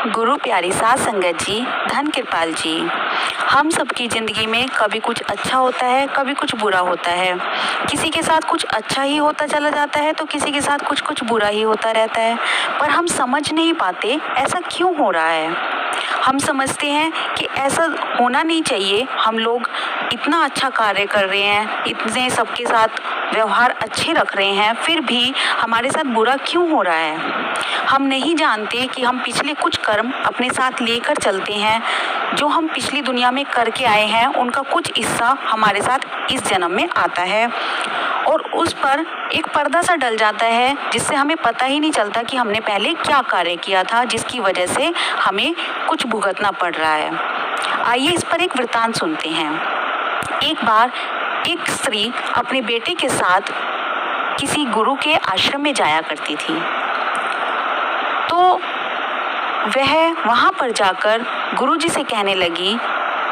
गुरु प्यारी साध संगत जी, धन कृपाल जी, हम सबकी ज़िंदगी में कभी कुछ अच्छा होता है, कभी कुछ बुरा होता है। किसी के साथ कुछ अच्छा ही होता चला जाता है तो किसी के साथ कुछ कुछ बुरा ही होता रहता है, पर हम समझ नहीं पाते ऐसा क्यों हो रहा है। हम समझते हैं कि ऐसा होना नहीं चाहिए, हम लोग इतना अच्छा कार्य कर रहे हैं, इतने सबके साथ व्यवहार अच्छे रख रहे हैं, फिर भी हमारे साथ बुरा क्यों हो रहा है। हम नहीं जानते कि हम पिछले कुछ कर्म अपने साथ लेकर चलते हैं, जो हम पिछली दुनिया में करके आए हैं उनका कुछ हिस्सा हमारे साथ इस जन्म में आता है और उस पर एक पर्दा सा डल जाता है, जिससे हमें पता ही नहीं चलता कि हमने पहले क्या कार्य किया था जिसकी वजह से हमें कुछ भुगतना पड़ रहा है। आइए इस पर एक वृतांत सुनते हैं। एक बार एक स्त्री अपने बेटे के साथ किसी गुरु के आश्रम में जाया करती थी, तो वह वहाँ पर जाकर गुरुजी से कहने लगी,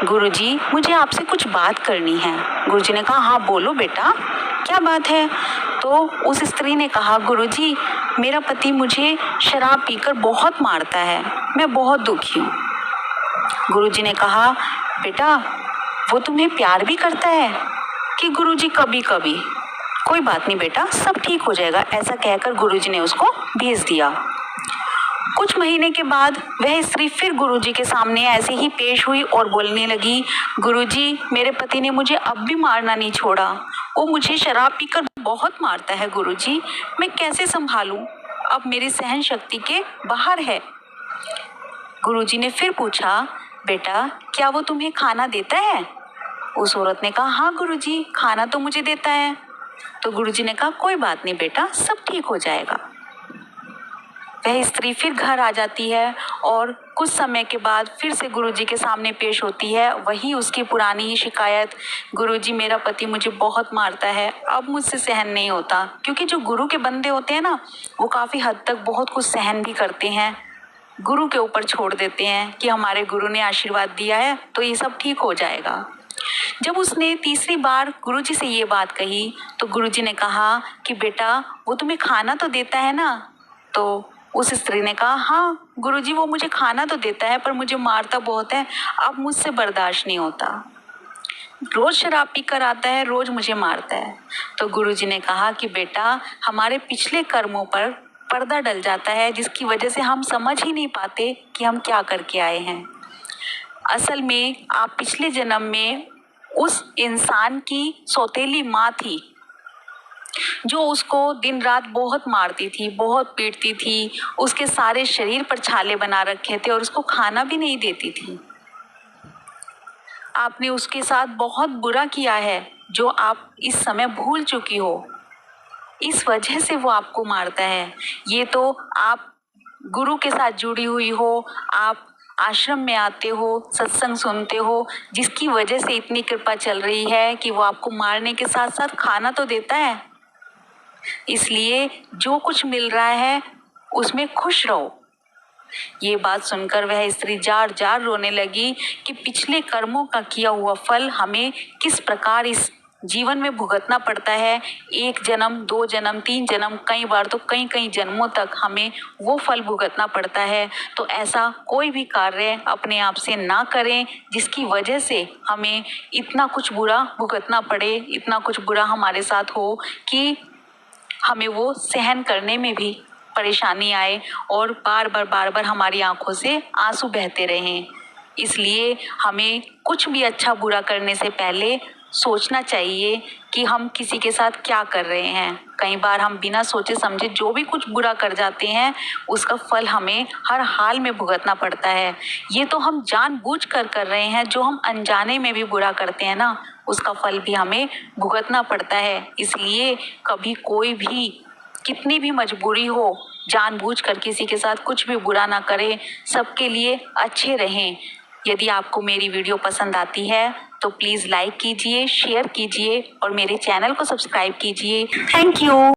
गुरुजी मुझे आपसे कुछ बात करनी है। गुरुजी ने कहा, हाँ बोलो बेटा, क्या बात है। तो उस स्त्री ने कहा, गुरुजी मेरा पति मुझे शराब पीकर बहुत मारता है, मैं बहुत दुखी हूँ। गुरुजी ने कहा, बेटा वो तुम्हें प्यार भी करता है कि गुरुजी कभी कभी? कोई बात नहीं बेटा, सब ठीक हो जाएगा, ऐसा कहकर गुरुजी ने उसको भेज दिया। कुछ महीने के बाद वह स्त्री फिर गुरुजी के सामने ऐसे ही पेश हुई और बोलने लगी, गुरुजी मेरे पति ने मुझे अब भी मारना नहीं छोड़ा, वो मुझे शराब पीकर बहुत मारता है गुरुजी, मैं कैसे संभालूं, अब मेरी सहन शक्ति के बाहर है। गुरुजी ने फिर पूछा, बेटा क्या वो तुम्हें खाना देता है? उस औरत ने कहा, हाँ गुरुजी खाना तो मुझे देता है। तो गुरुजी ने कहा, कोई बात नहीं बेटा, सब ठीक हो जाएगा। वह स्त्री फिर घर आ जाती है और कुछ समय के बाद फिर से गुरुजी के सामने पेश होती है, वही उसकी पुरानी ही शिकायत, गुरुजी मेरा पति मुझे बहुत मारता है, अब मुझसे सहन नहीं होता। क्योंकि जो गुरु के बंदे होते हैं ना, वो काफ़ी हद तक बहुत कुछ सहन भी करते हैं, गुरु के ऊपर छोड़ देते हैं कि हमारे गुरु ने आशीर्वाद दिया है तो ये सब ठीक हो जाएगा। जब उसने तीसरी बार गुरुजी से ये बात कही तो गुरुजी ने कहा कि बेटा वो तुम्हें खाना तो देता है ना? तो उस स्त्री ने कहा, हाँ गुरुजी वो मुझे खाना तो देता है पर मुझे मारता बहुत है, अब मुझसे बर्दाश्त नहीं होता, रोज शराब पी कर आता है, रोज मुझे मारता है। तो गुरुजी ने कहा कि बेटा हमारे पिछले कर्मों पर पर्दा डल जाता है, जिसकी वजह से हम समझ ही नहीं पाते कि हम क्या करके आए हैं। असल में आप पिछले जन्म में उस इंसान की सौतेली माँ थी, जो उसको दिन रात बहुत मारती थी, बहुत पीटती थी, उसके सारे शरीर पर छाले बना रखे थे और उसको खाना भी नहीं देती थी। आपने उसके साथ बहुत बुरा किया है, जो आप इस समय भूल चुकी हो, इस वजह से वो आपको मारता है। ये तो आप गुरु के साथ जुड़ी हुई हो, आप आश्रम में आते हो, सत्संग सुनते हो, जिसकी वजह से इतनी कृपा चल रही है कि वो आपको मारने के साथ साथ खाना तो देता है। इसलिए जो कुछ मिल रहा है उसमें खुश रहो। ये बात सुनकर वह स्त्री जार जार रोने लगी कि पिछले कर्मों का किया हुआ फल हमें किस प्रकार इस जीवन में भुगतना पड़ता है। 1 जन्म, 2 जन्म, 3 जन्म, कई बार तो कई जन्मों तक हमें वो फल भुगतना पड़ता है। तो ऐसा कोई भी कार्य अपने आप से ना करें जिसकी वजह से हमें इतना कुछ बुरा भुगतना पड़े, इतना कुछ बुरा हमारे साथ हो कि हमें वो सहन करने में भी परेशानी आए और बार बार हमारी आंखों से आंसू बहते रहें। इसलिए हमें कुछ भी अच्छा बुरा करने से पहले सोचना चाहिए कि हम किसी के साथ क्या कर रहे हैं। कई बार हम बिना सोचे समझे जो भी कुछ बुरा कर जाते हैं, उसका फल हमें हर हाल में भुगतना पड़ता है। ये तो हम जानबूझ कर रहे हैं, जो हम अनजाने में भी बुरा करते हैं ना, उसका फल भी हमें भुगतना पड़ता है। इसलिए कभी कोई भी कितनी भी मजबूरी हो, जानबूझकर किसी के साथ कुछ भी बुरा ना करें, सबके लिए अच्छे रहें। यदि आपको मेरी वीडियो पसंद आती है तो प्लीज़ लाइक कीजिए, शेयर कीजिए और मेरे चैनल को सब्सक्राइब कीजिए। Thank you.